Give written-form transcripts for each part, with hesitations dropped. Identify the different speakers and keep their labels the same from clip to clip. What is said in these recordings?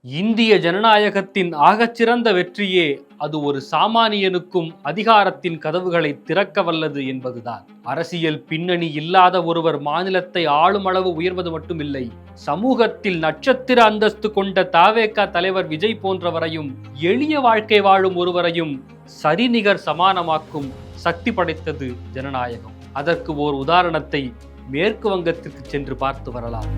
Speaker 1: இந்திய ஜனநாயகத்தின் ஆகச்சிறந்த வெற்றியே அது ஒரு சாமானியனுக்கும் அதிகாரத்தின் கதவுகளை திறக்க வல்லது என்பதுதான். அரசியல் பின்னணி இல்லாத ஒருவர் மாநிலத்தை ஆளும் அளவு உயர்வது மட்டுமில்லை, சமூகத்தில் நட்சத்திர அந்தஸ்து கொண்ட தவேக தலைவர் விஜய் போன்றவரையும் எளிய வாழ்க்கை வாழும் ஒருவரையும் சரிநிகர் சமானமாக்கும் சக்தி படைத்தது ஜனநாயகம். அதற்கு ஓர் உதாரணத்தை மேற்கு வங்கத்திற்கு சென்று பார்த்து வரலாம்.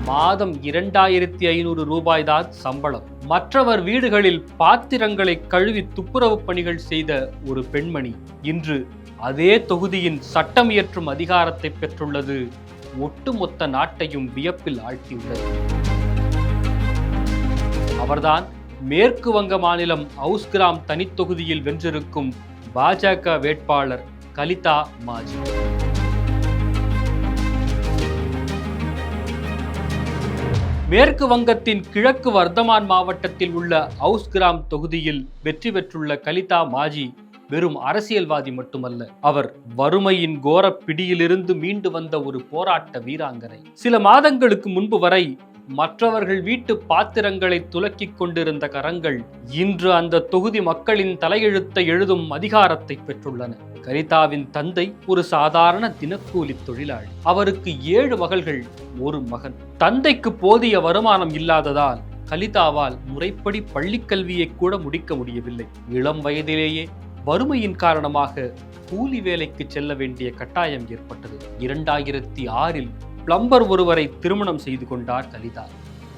Speaker 1: மாதம் 2500 ரூபாய் தான் சம்பளம். மற்றவர் வீடுகளில் பாத்திரங்களை கழுவி துப்புரவு பணிகள் செய்த ஒரு பெண்மணி இன்று அதே தொகுதியின் சட்டம் இயற்றும் அதிகாரத்தை பெற்றுள்ளது ஒட்டுமொத்த நாட்டையும் வியப்பில் ஆழ்த்தியுள்ளது. அவர்தான் மேற்கு வங்க மாநிலம் ஹவுஸ்கிராம் தனித்தொகுதியில் வென்றிருக்கும் பாஜக வேட்பாளர் கலிதா மாஜி. மேற்கு வங்கத்தின் கிழக்கு வர்தமான் மாவட்டத்தில் உள்ள ஹவுஸ்கிராம் தொகுதியில் வெற்றி பெற்றுள்ள கலிதா மாஜி வெறும் அரசியல்வாதி மட்டுமல்ல, அவர் வறுமையின் கோர பிடியிலிருந்து மீண்டு வந்த ஒரு போராட்ட வீராங்கனை. சில மாதங்களுக்கு முன்பு வரை மற்றவர்கள் வீட்டு பாத்திரங்களை துலக்கிக் கொண்டிருந்த கரங்கள் இன்று அந்த தொகுதி மக்களின் தலையெழுத்தை எழுதும் அதிகாரத்தை பெற்றுள்ளன. கலிதாவின் தந்தை ஒரு சாதாரண தினக்கூலி தொழிலாளி. அவருக்கு 7 மகள்கள், ஒரு மகன். தந்தைக்கு போதிய வருமானம் இல்லாததால் கலிதாவால் முறைப்படி பள்ளிக்கல்வியை கூட முடிக்க முடியவில்லை. இளம் வயதிலேயே வறுமையின் காரணமாக கூலி வேலைக்கு செல்ல வேண்டிய கட்டாயம் ஏற்பட்டது. 2006இல் பிளம்பர் ஒருவரை திருமணம் செய்து கொண்டார் கலிதா.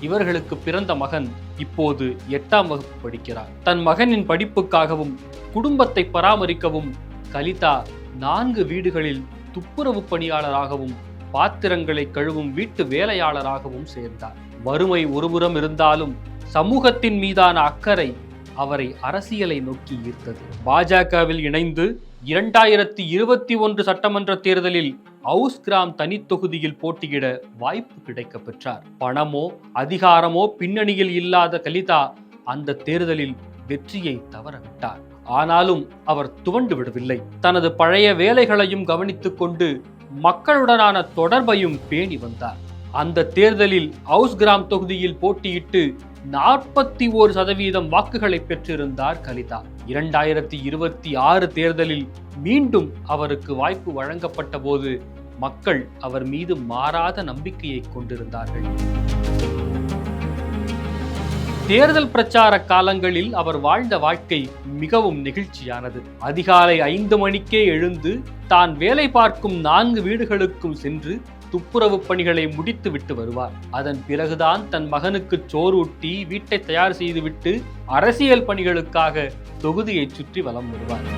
Speaker 1: இவர்களுக்கு பிறந்த மகன் இப்போது 8ஆம் வகுப்பு படிக்கிறார். தன் மகனின் படிப்புக்காகவும் குடும்பத்தை பராமரிக்கவும் கலிதா 4 வீடுகளில் துப்புரவு பணியாளராகவும் பாத்திரங்களை கழுவும் வீட்டு வேலையாளராகவும் சேர்ந்தார். வறுமை ஒருபுறம் இருந்தாலும் சமூகத்தின் மீதான அக்கறை அவரை அரசியலை நோக்கி ஈர்த்தது. பாஜகவில் இணைந்து 2021 சட்டமன்ற தேர்தலில் ஹவுஸ்கிராம் தனித்தொகுதியில் போட்டியிட வாய்ப்பு கிடைக்க பெற்றார். பணமோ அதிகாரமோ பின்னணியில் இல்லாத கலிதா அந்த தேர்தலில் வெற்றியை தவறவிட்டார். ஆனாலும் அவர் துவண்டு விடவில்லை. தனது பழைய வேலைகளையும் கவனித்துக் கொண்டு மக்களுடனான தொடர்பையும் பேணி வந்தார். அந்த தேர்தலில் ஹவுஸ்கிராம் தொகுதியில் போட்டியிட்டு 41% வாக்குகளை பெற்றிருந்தார் கலிதா. 2026 தேர்தலில் மீண்டும் அவருக்கு வாய்ப்பு வழங்கப்பட்ட போது மக்கள் அவர் மீது மாறாத நம்பிக்கையை கொண்டிருந்தார்கள். தேர்தல் பிரச்சார காலங்களில் அவர் வாழ்ந்த வாழ்க்கை மிகவும் நெகிழ்ச்சியானது. அதிகாலை 5 மணிக்கே எழுந்து தான் வேலை பார்க்கும் 4 வீடுகளுக்கும் சென்று துப்புரவு பணிகளை முடித்து விட்டு வருவார். அதன் பிறகுதான் தன் மகனுக்கு சோறூட்டி வீட்டை தயார் செய்துவிட்டு அரசியல் பணிகளுக்காக தொகுதியை சுற்றி வலம் வருவார்.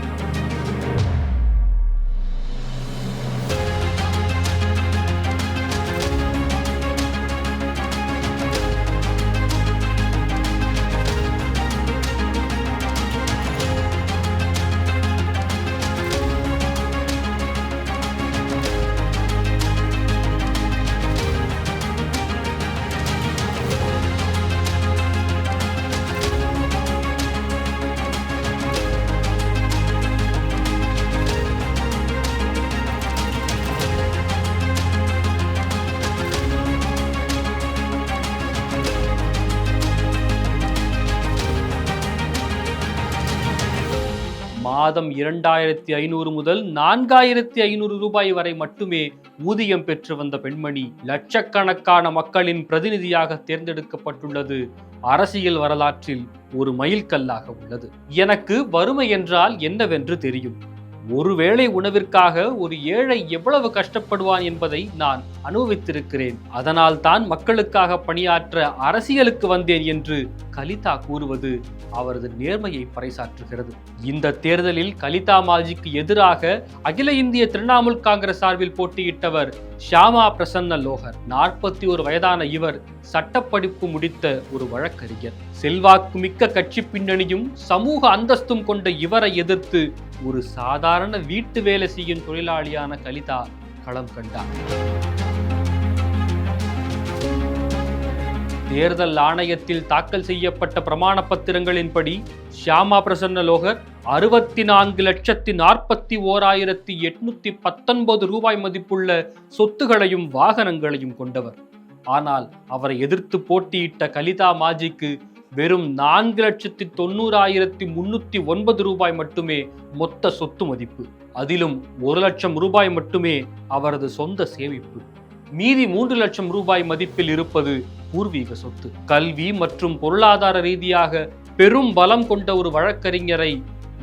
Speaker 1: மாதம் 2500 முதல் 4500 ரூபாய் வரை மட்டுமே ஊதியம் பெற்று வந்த பெண்மணி லட்சக்கணக்கான மக்களின் பிரதிநிதியாக தேர்ந்தெடுக்கப்பட்டுள்ளது அரசியல் வரலாற்றில் ஒரு மைல்கல்லாக உள்ளது. எனக்கு வறுமை என்றால் என்னவென்று தெரியும். ஒருவேளை உணவிற்காக ஒரு ஏழை எவ்வளவு கஷ்டப்படுவான் என்பதை நான் அனுபவித்திருக்கிறேன். அதனால் தான் மக்களுக்காக பணியாற்ற அரசியலுக்கு வந்தேன் என்று கலிதா கூறுவது அவரது நேர்மையை பறைசாற்றுகிறது. இந்த தேர்தலில் கலிதா மாஜிக்கு எதிராக அகில இந்திய திரிணாமுல் காங்கிரஸ் சார்பில் போட்டியிட்டவர் ஷியாமா பிரசன்ன லோஹர். 41 வயதான இவர் சட்டப்படிப்பு முடித்த ஒரு வழக்கறிஞர். செல்வாக்கு மிக்க கட்சி பின்னணியும் சமூக அந்தஸ்தும் கொண்ட இவரை எதிர்த்து ஒரு சாதாரண வீட்டு வேலை செய்யும் தொழிலாளியான கலிதா களம் கண்டார். தேர்தல் ஆணையத்தில் தாக்கல் செய்யப்பட்ட பிரமாண பத்திரங்களின்படி ஷியாமா பிரசன்ன லோஹர் 64,41,819 ரூபாய் மதிப்புள்ள சொத்துகளையும் வாகனங்களையும் கொண்டவர். ஆனால் அவரை எதிர்த்து போட்டியிட்ட கலிதா மாஜிக்கு வெறும் 4,90,309 ரூபாய் மட்டுமே மொத்த சொத்து மதிப்பு. அதிலும் 1 லட்சம் ரூபாய் மட்டுமே அவரது சொந்த சேமிப்பு. மீதி 3 லட்சம் ரூபாய் மதிப்பில் இருப்பது பூர்வீக சொத்து. கல்வி மற்றும் பொருளாதார ரீதியாக பெரும் பலம் கொண்ட ஒரு வழக்கறிஞரை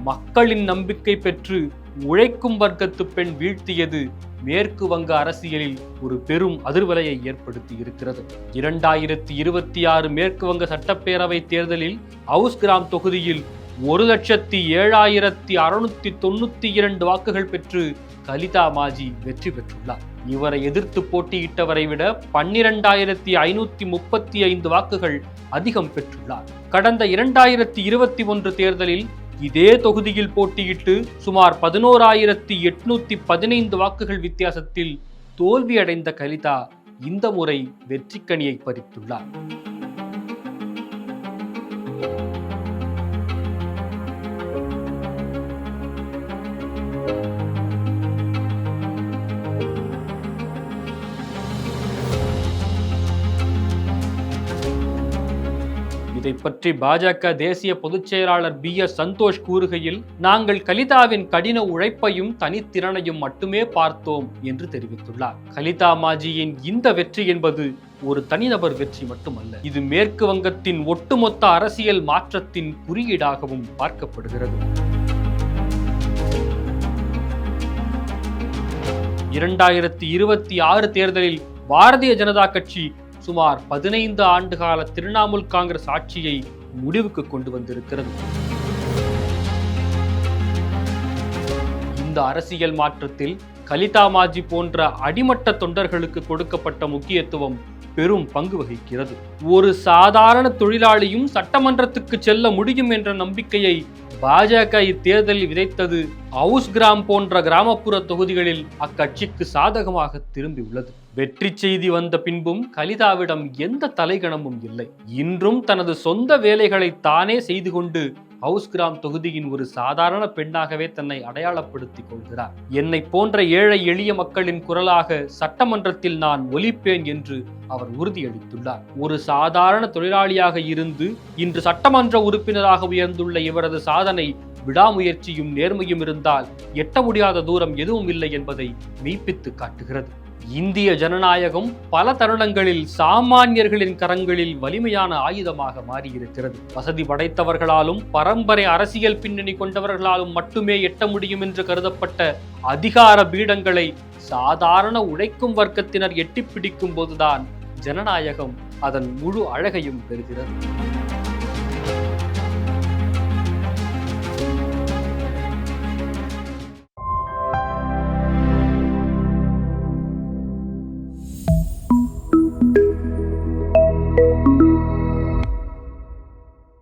Speaker 1: மக்களின் நம்பிக்கை பெற்று உழைக்கும் வர்க்கத்து பெண் வீழ்த்தியது மேற்கு வங்க அரசியலில் ஒரு பெரும் அதிர்வலையை ஏற்படுத்தி இருக்கிறது. 2026 மேற்கு வங்க சட்டப்பேரவை தேர்தலில் ஹவுஸ்கிராம் தொகுதியில் 1,07,692 வாக்குகள் பெற்று கலிதா மாஜி வெற்றி பெற்றுள்ளார். இவரை எதிர்த்து போட்டியிட்டவரை விட 12,535 வாக்குகள் அதிகம் பெற்றுள்ளார். கடந்த 2021 தேர்தலில் இதே தொகுதியில் போட்டியிட்டு சுமார் 11,815 வாக்குகள் வித்தியாசத்தில் தோல்வியடைந்த கலிதா இந்த முறை வெற்றிக்கனியை பறித்துள்ளார். இதை பற்றி பாஜக தேசிய பொதுச் செயலாளர் BS சந்தோஷ் கூறுகையில், நாங்கள் கலிதாவின் கடின உழைப்பையும் தனித்திறனையும் மட்டுமே பார்த்தோம் என்று தெரிவித்துள்ளார். கலிதா மாஜியின் இந்த வெற்றி என்பது ஒரு தனிநபர் வெற்றி மட்டுமல்ல, இது மேற்கு வங்கத்தின் ஒட்டுமொத்த அரசியல் மாற்றத்தின் குறியீடாகவும் பார்க்கப்படுகிறது. 2026 தேர்தலில் பாரதிய ஜனதா கட்சி சுமார் 15 ஆண்டுகால திரிணாமுல் காங்கிரஸ் ஆட்சியை முடிவுக்கு கொண்டு வந்திருக்கிறது. இந்த அரசியல் மாற்றத்தில் கலிதா மாஜி போன்ற அடிமட்ட தொண்டர்களுக்கு கொடுக்கப்பட்ட முக்கியத்துவம் பெரும் பங்கு வகிக்கிறது. ஒரு சாதாரண தொழிலாளியும் சட்டமன்றத்துக்கு செல்ல முடியும் என்ற நம்பிக்கையை பாஜக இத்தேர்தலில் விதைத்தது ஹவுஸ்கிராம் போன்ற கிராமப்புற தொகுதிகளில் அக்கட்சிக்கு சாதகமாக திரும்பியுள்ளது. வெற்றி செய்தி வந்த பின்பும் கலிதாவிடம் எந்த தலைகணமும் இல்லை. இன்றும் தனது சொந்த வேலைகளை தானே செய்து கொண்டு ஹவுஸ்கிராம் தொகுதியின் ஒரு சாதாரண பெண்ணாகவே தன்னை அடையாளப்படுத்திக் கொள்கிறார். என்னை போன்ற ஏழை எளிய மக்களின் குரலாக சட்டமன்றத்தில் நான் ஒலிப்பேன் என்று அவர் உறுதியளித்துள்ளார். ஒரு சாதாரண தொழிலாளியாக இருந்து இன்று சட்டமன்ற உறுப்பினராக உயர்ந்துள்ள இவரது சாதனை விடாமுயற்சியும் நேர்மையும் இருந்தால் எட்ட முடியாத தூரம் எதுவும் இல்லை என்பதை மெய்ப்பித்து காட்டுகிறது. இந்திய ஜனநாயகம் பல தருணங்களில் சாமானியர்களின் கரங்களில் வலிமையான ஆயுதமாக மாறியிருக்கிறது. வசதி படைத்தவர்களாலும் பரம்பரை அரசியல் பின்னணி கொண்டவர்களாலும் மட்டுமே எட்ட முடியும் என்று கருதப்பட்ட அதிகார பீடங்களை சாதாரண உழைக்கும் வர்க்கத்தினர் எட்டிப்பிடிக்கும் போதுதான் ஜனநாயகம் அதன் முழு அழகையும் பெறுகிறது.